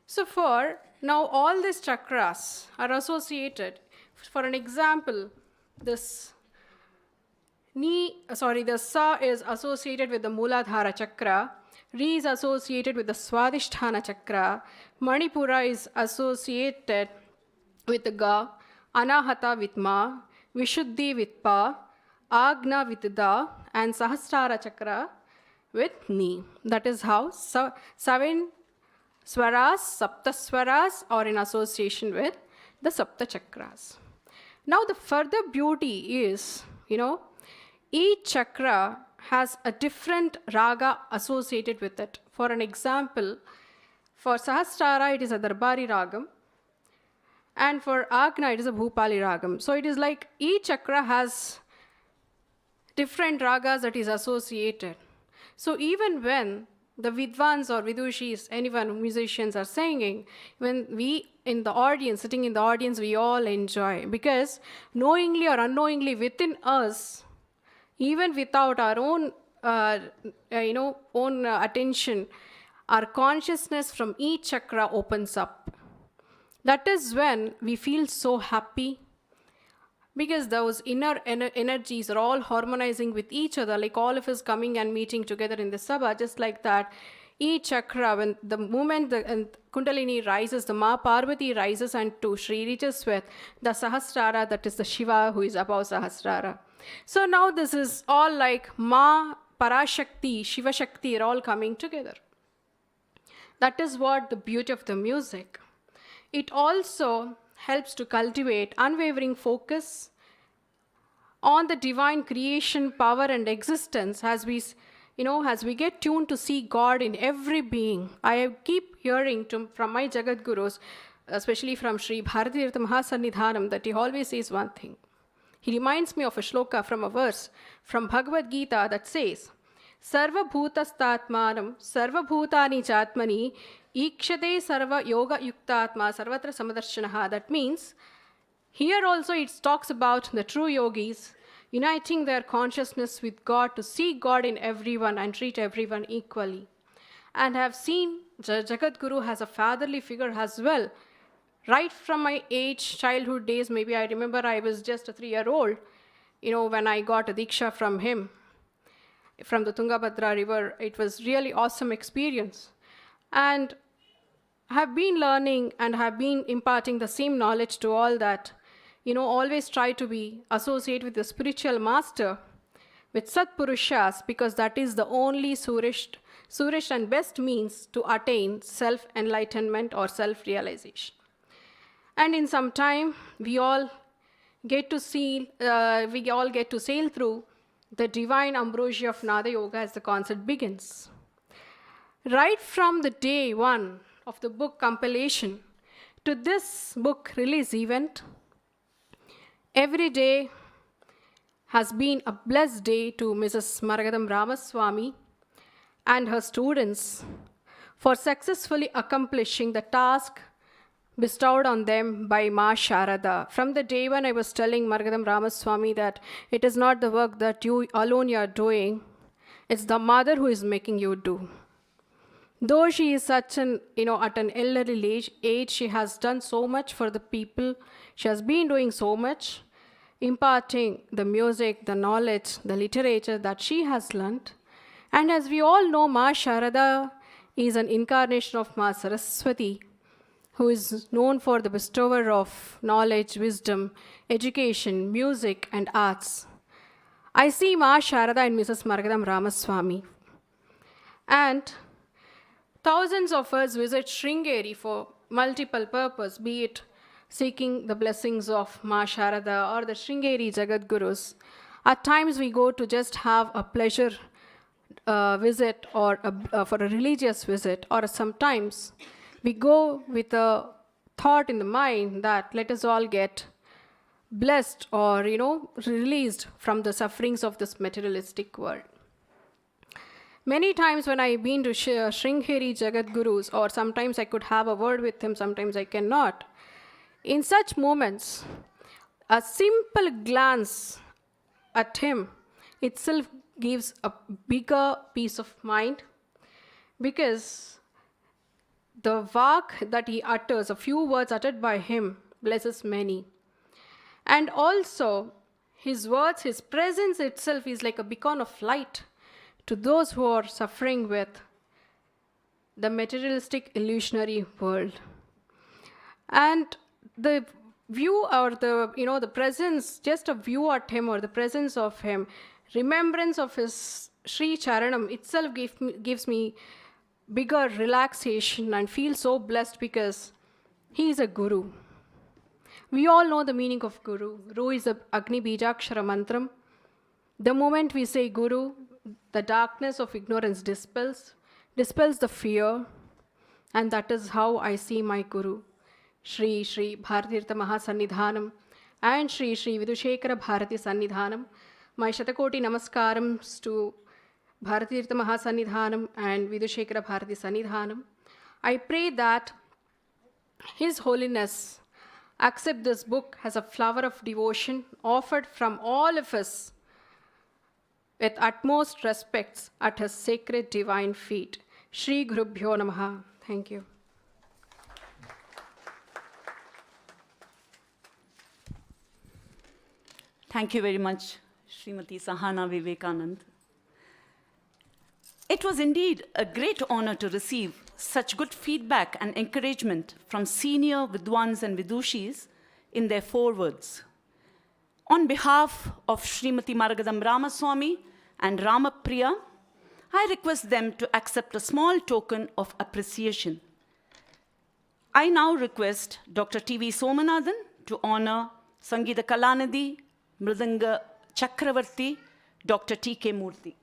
So for now, all these chakras are associated. For an example, the Sa is associated with the Muladhara chakra, Re is associated with the Swadhisthana chakra, Manipura is associated with the Ga, Anahata with Ma, Vishuddhi with Pa, Agna with Da, and Sahasrara chakra with Ni. That is how 7 swaras, sapta swaras, are in association with the sapta chakras. Now the further beauty is, each chakra has a different raga associated with it. For an example, for Sahasrara it is a Darbari ragam, and for Agna it is a Bhupali ragam. So it is like each chakra has different ragas that is associated. So even when the Vidvans or Vidushis, anyone, musicians are singing, when we in the audience, sitting in the audience, we all enjoy. Because knowingly or unknowingly within us, even without our own, attention, our consciousness from each chakra opens up. That is when we feel so happy, because those inner energies are all harmonizing with each other, like all of us coming and meeting together in the sabha, just like that. Each chakra, when the moment the Kundalini rises, the Ma Parvati rises, and to Shri reaches with the Sahasrara, that is the Shiva who is above Sahasrara. So now this is all like Ma, Parashakti, Shiva Shakti are all coming together. That is what the beauty of the music. It also helps to cultivate unwavering focus on the divine creation, power, and existence as we get tuned to see God in every being. I keep hearing from my Jagat Gurus, especially from Sri Bharatitirtha Mahasannidhanam, that he always says one thing. He reminds me of a shloka from a verse from Bhagavad Gita that says, Sarva Bhutastatmanam, Sarva Bhutani Chatmani, Ikshate Sarva Yoga Yuktatma, Sarvatra Samadarshanaha. That means, here also it talks about the true yogis uniting their consciousness with God to see God in everyone and treat everyone equally. And I have seen Jagat Guru as a fatherly figure as well. Right from my childhood days, maybe I remember I was just a 3-year-old, when I got a Diksha from him, from the Tungabhadra river. It was really awesome experience. And I have been learning and have been imparting the same knowledge to all that, always try to be associated with the spiritual master, with Satpurushas, because that is the only surest and best means to attain self-enlightenment or self-realization. And in some time, we all get to sail through the divine ambrosia of Nada Yoga as the concert begins. Right from the day 1 of the book compilation to this book release event, every day has been a blessed day to Mrs. Maragatham Ramaswamy and her students for successfully accomplishing the task bestowed on them by Ma Sharada. From the day when I was telling Maragatham Ramaswamy that it is not the work that you alone are doing, it's the mother who is making you do. Though she is such at an elderly age, she has done so much for the people. She has been doing so much, imparting the music, the knowledge, the literature that she has learnt. And as we all know, Ma Sharada is an incarnation of Ma Saraswati, who is known for the bestower of knowledge, wisdom, education, music, and arts. I see Ma Sharada and Mrs. Maragatham Ramaswamy. And thousands of us visit Sringeri for multiple purposes, be it seeking the blessings of Ma Sharada or the Sringeri Jagat Gurus. At times we go to just have a pleasure visit or for a religious visit, or sometimes we go with a thought in the mind that let us all get blessed or, released from the sufferings of this materialistic world. Many times when I've been to Sringeri Jagat Gurus, or sometimes I could have a word with him, sometimes I cannot. In such moments, a simple glance at him itself gives a bigger peace of mind, because the vak that he utters, a few words uttered by him, blesses many. And also, his words, his presence itself is like a beacon of light to those who are suffering with the materialistic illusionary world. And the view or the presence, just a view at him or the presence of him, remembrance of his Sri Charanam itself gives me bigger relaxation and feel so blessed because he is a guru. We all know the meaning of guru. Guru is the Agni Bijakshara mantram. The moment we say guru, the darkness of ignorance dispels the fear, and that is how I see my guru, Shri Shri Bharatirtha Mahasannidhanam and Shri Shri Vidushekara Bharati Sannidhanam. My Shatakoti Namaskarams to Bharatirtha Mahasannidhanam and Vidushekara Bharati Sannidhanam. I pray that His Holiness accept this book as a flower of devotion offered from all of us with utmost respects at His sacred divine feet. Shri Gurubhyo Namaha. Thank you. Thank you very much, Srimati Sahana Vivekanand. It was indeed a great honor to receive such good feedback and encouragement from senior Vidwans and Vidushis in their forewords. On behalf of Srimati Maragatham Ramaswamy and Ramapriya, I request them to accept a small token of appreciation. I now request Dr. T.V. Somanathan to honor Sangeeta Kalanidhi, Mridanga Chakravarti, Dr. T.K. Murthy.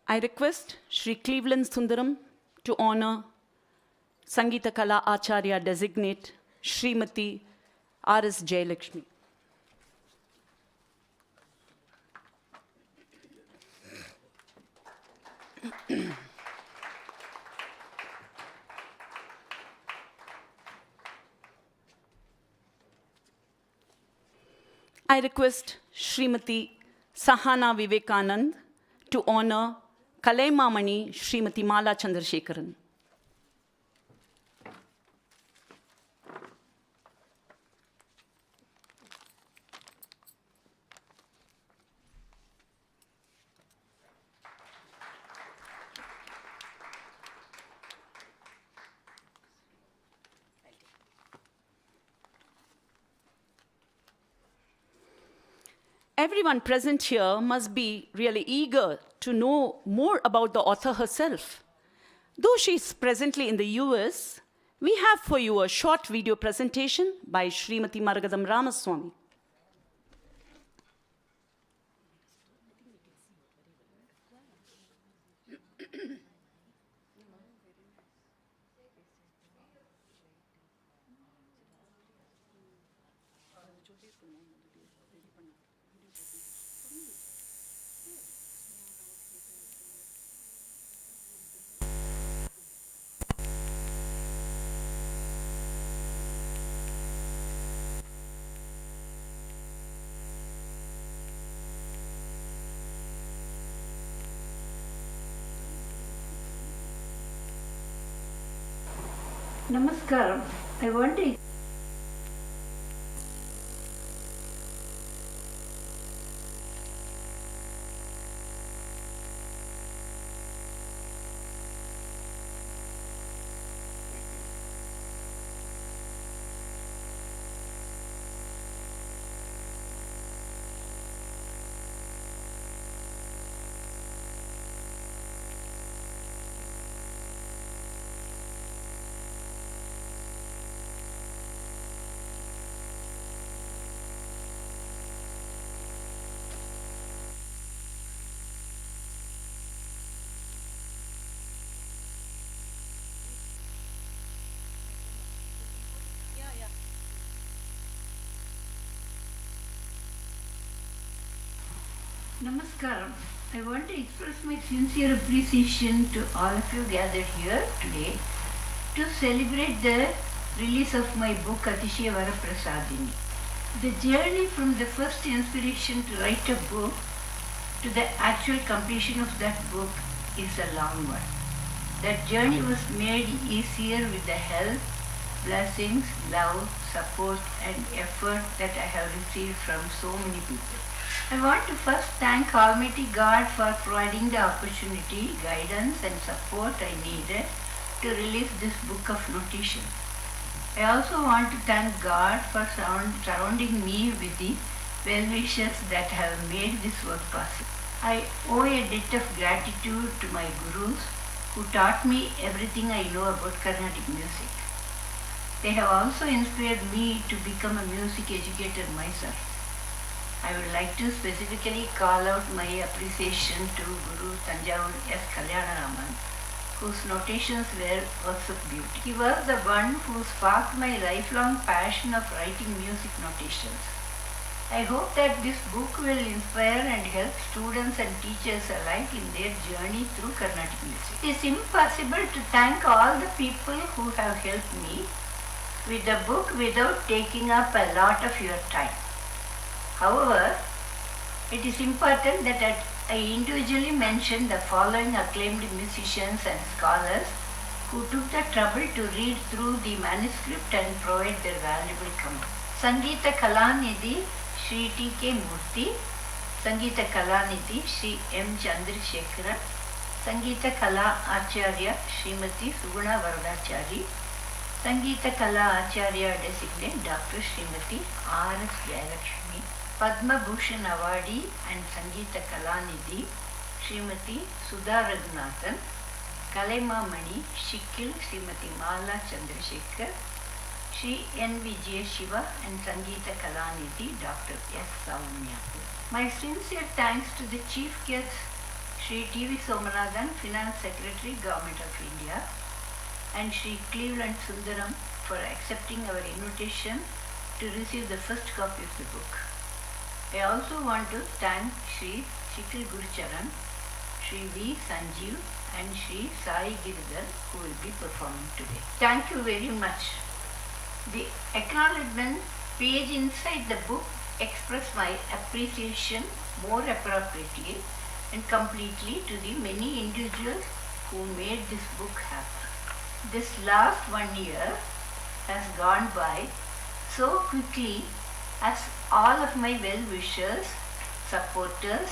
I request Shri Cleveland Sundaram to honor Sangeeta Kala Acharya designate Srimati R.S. Jayalakshmi. I request Srimati Sahana Vivekanand to honor Kalaimamani Srimati Mala Chandrasekharan. Everyone present here must be really eager to know more about the author herself. Though she is presently in the US, we have for you a short video presentation by Srimati Maragatham Ramaswamy. Namaskaram. I want to Namaskaram. I want to express my sincere appreciation to all of you gathered here today to celebrate the release of my book Athisaya Vara Prasadini. The journey from the first inspiration to write a book to the actual completion of that book is a long one. That journey was made easier with the help, blessings, love, support and effort that I have received from so many people. I want to first thank Almighty God for providing the opportunity, guidance and support I needed to release this book of notation. I also want to thank God for surrounding me with the well-wishers that have made this work possible. I owe a debt of gratitude to my gurus who taught me everything I know about Carnatic music. They have also inspired me to become a music educator myself. I would like to specifically call out my appreciation to Guru Tanjavur S. Kalyanaraman, whose notations were works of beauty. He was the one who sparked my lifelong passion of writing music notations. I hope that this book will inspire and help students and teachers alike in their journey through Carnatic music. It is impossible to thank all the people who have helped me with the book without taking up a lot of your time. However, it is important that I individually mention the following acclaimed musicians and scholars who took the trouble to read through the manuscript and provide their valuable comments. Sangeeta Kalanidhi, Sri T.K. Murthy, Sangeeta Kalanidhi, Sri M. Chandrasekharan, Sangeeta Kala Acharya, Srimati Suguna Varadachari, Sangeeta Kala Acharya designate Dr. Srimati R.S. Jayalakshmi, Padma Bhushan Awardee and Sangeeta Kalanidhi, Srimati Sudha Raghunathan, Kalaima Mani, Shikil, Srimati Mala Chandrasekhar, Sri N. Vijaya Shiva and Sangeeta Kalanidhi, Dr. S. Soumya. My sincere thanks to the chief guests, Sri T.V. Somanathan, Finance Secretary, Govt of India, and Sri Cleveland Sundaram for accepting our invitation to receive the first copy of the book. I also want to thank Sri Shikil Gurucharan, Sri V. Sanjeev and Sri Sai Giridhar who will be performing today. Thank you very much. The acknowledgement page inside the book express my appreciation more appropriately and completely to the many individuals who made this book happen. This last 1 year has gone by so quickly as all of my well-wishers, supporters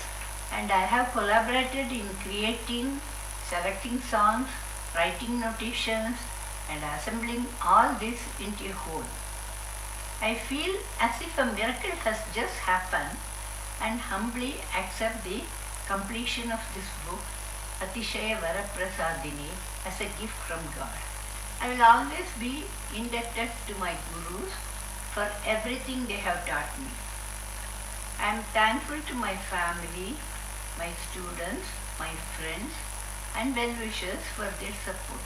and I have collaborated in creating, selecting songs, writing notations and assembling all this into a whole. I feel as if a miracle has just happened and humbly accept the completion of this book, Athisaya Vara Prasadini, as a gift from God. I will always be indebted to my gurus for everything they have taught me. I am thankful to my family, my students, my friends and well-wishers for their support.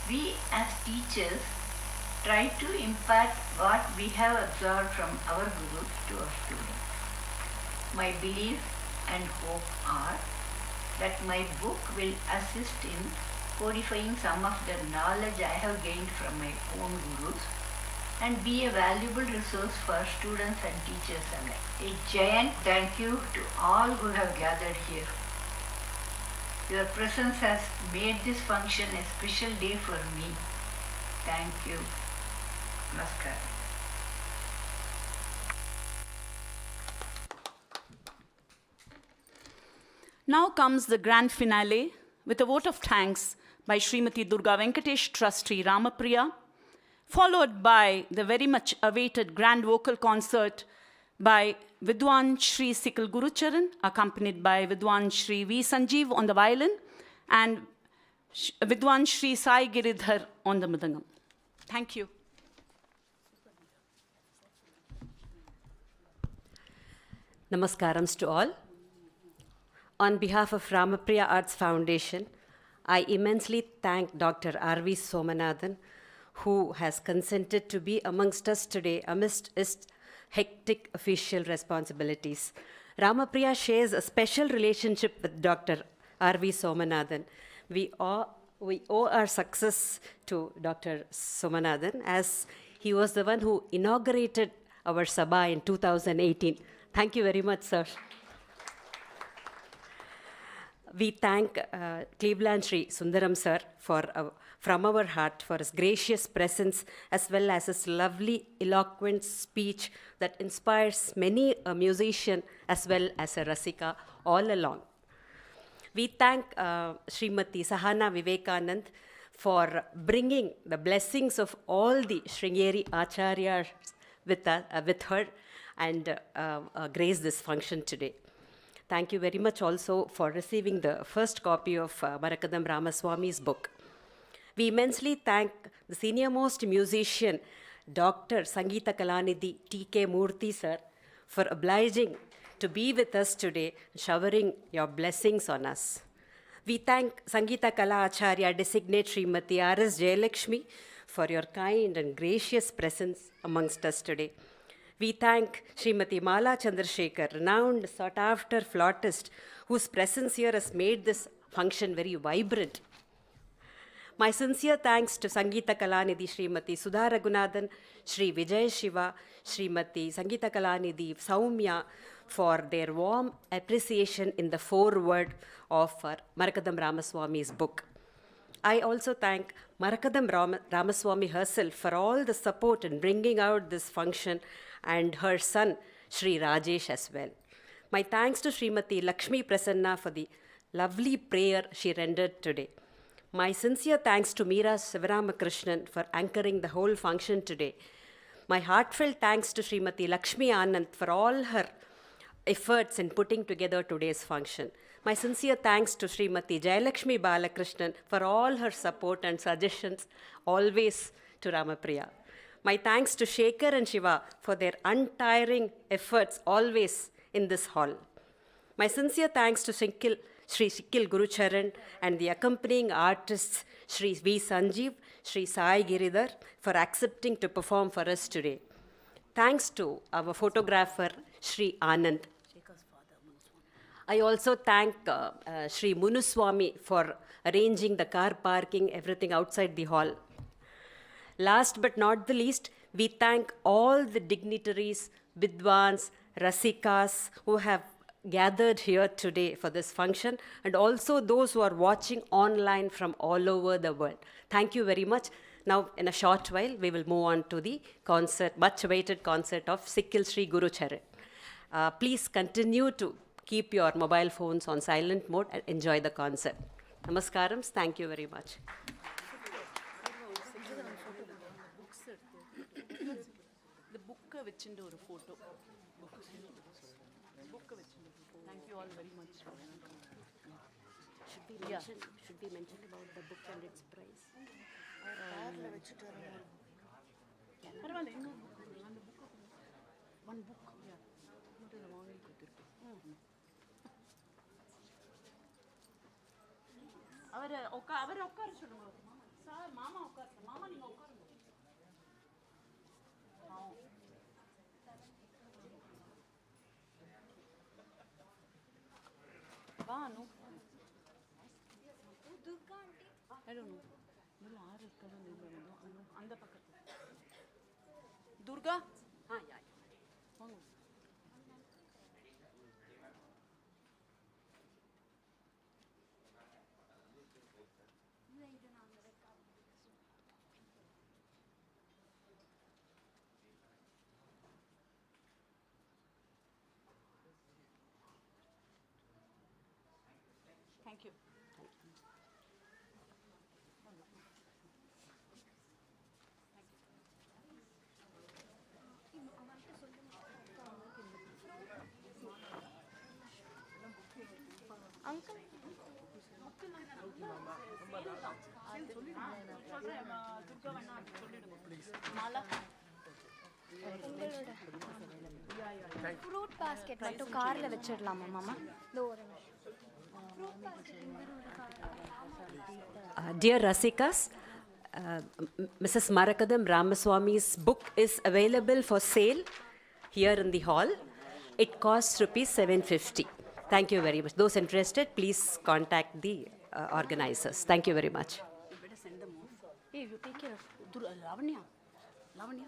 We as teachers try to impart what we have absorbed from our gurus to our students. My belief and hope are that my book will assist in codifying some of the knowledge I have gained from my own gurus and be a valuable resource for students and teachers alike. A giant thank you to all who have gathered here. Your presence has made this function a special day for me. Thank you. Namaskar. Now comes the grand finale with a vote of thanks by Srimati Durga Venkatesh Trustee Ramapriya, followed by the very much awaited grand vocal concert by Vidwan Shri Sikil Gurucharan, accompanied by Vidwan Shri V. Sanjeev on the violin and Vidwan Shri Sai Giridhar on the mridangam. Thank you. Namaskarams to all. On behalf of Ramapriya Arts Foundation, I immensely thank Dr. R.V. Somanathan, who has consented to be amongst us today amidst his hectic official responsibilities. Ramapriya shares a special relationship with Dr. R.V. Somanathan. We owe our success to Dr. Somanathan, as he was the one who inaugurated our Sabha in 2018. Thank you very much, sir. We thank Cleveland Sundaram sir from our heart for his gracious presence, as well as his lovely, eloquent speech that inspires many a musician as well as a Rasika all along. We thank Srimati Sahana Vivekanand for bringing the blessings of all the Sringeri Acharyas with her and grace this function today. Thank you very much also for receiving the first copy of Maragatham Ramaswamy's book. We immensely thank the senior-most musician, Dr. Sangeeta Kalanidhi T.K. Murthy sir, for obliging to be with us today, showering your blessings on us. We thank Sangeeta Kala Acharya designate Srimati R.S. Jayalakshmi for your kind and gracious presence amongst us today. We thank Srimati Mala Chandrasekhar, renowned sought-after flautist, whose presence here has made this function very vibrant. My sincere thanks to Sangeeta Kalanidhi, Srimati Sudha Raghunathan, Sri Vijay Shiva, Srimati Sangeeta Kalanidhi, Saumya, for their warm appreciation in the foreword of Maragatham Ramaswamy's book. I also thank Maragatham Ramaswamy herself for all the support in bringing out this function, and her son, Sri Rajesh, as well. My thanks to Srimati Lakshmi Prasanna for the lovely prayer she rendered today. My sincere thanks to Meera Sivaramakrishnan for anchoring the whole function today. My heartfelt thanks to Srimati Lakshmi Anand for all her efforts in putting together today's function. My sincere thanks to Srimati Jayalakshmi Balakrishnan for all her support and suggestions, always to Ramapriya. My thanks to Shekhar and Shiva for their untiring efforts always in this hall. My sincere thanks to Sri Shikil Gurucharan and the accompanying artists, Sri V. Sanjeev, Sri Sai Giridhar, for accepting to perform for us today. Thanks to our photographer, Sri Anand. I also thank Sri Munuswamy for arranging the car parking, everything outside the hall. Last but not the least, we thank all the dignitaries, Vidwans, Rasikas who have gathered here today for this function, and also those who are watching online from all over the world. Thank you very much. Now, in a short while, we will move on to the concert, much-awaited concert of Sikil Sri Guru Charan. Please continue to keep your mobile phones on silent mode and enjoy the concert. Namaskarams. Thank you very much. The book vechinde oru photo. Thank you all very much. Should we mention about the book and its price? One book, yeah. வாங்கி கொடுத்துருக்கேன். அவரை உட்கார சொல்லுங்க. Sir மாமா உட்கார, மாமா நீங்க உட்காருங்க. வா அனு. I don't know. இதில் ஆறு இருக்கலாம் அனு அந்த பக்கத்தில். துர்கா வாங்க. Thank you. Uncle. Fruit basket மட்டும் கார்ல வச்சிடலாமா மாமா? Dear Rasikas, Mrs. Maragatham Ramaswamy's book is available for sale here in the hall. It costs rupees 750. Thank you very much. Those interested, please contact the organizers. Thank you very much. You better send them off. Hey, you take care of Lavanya. Lavanya.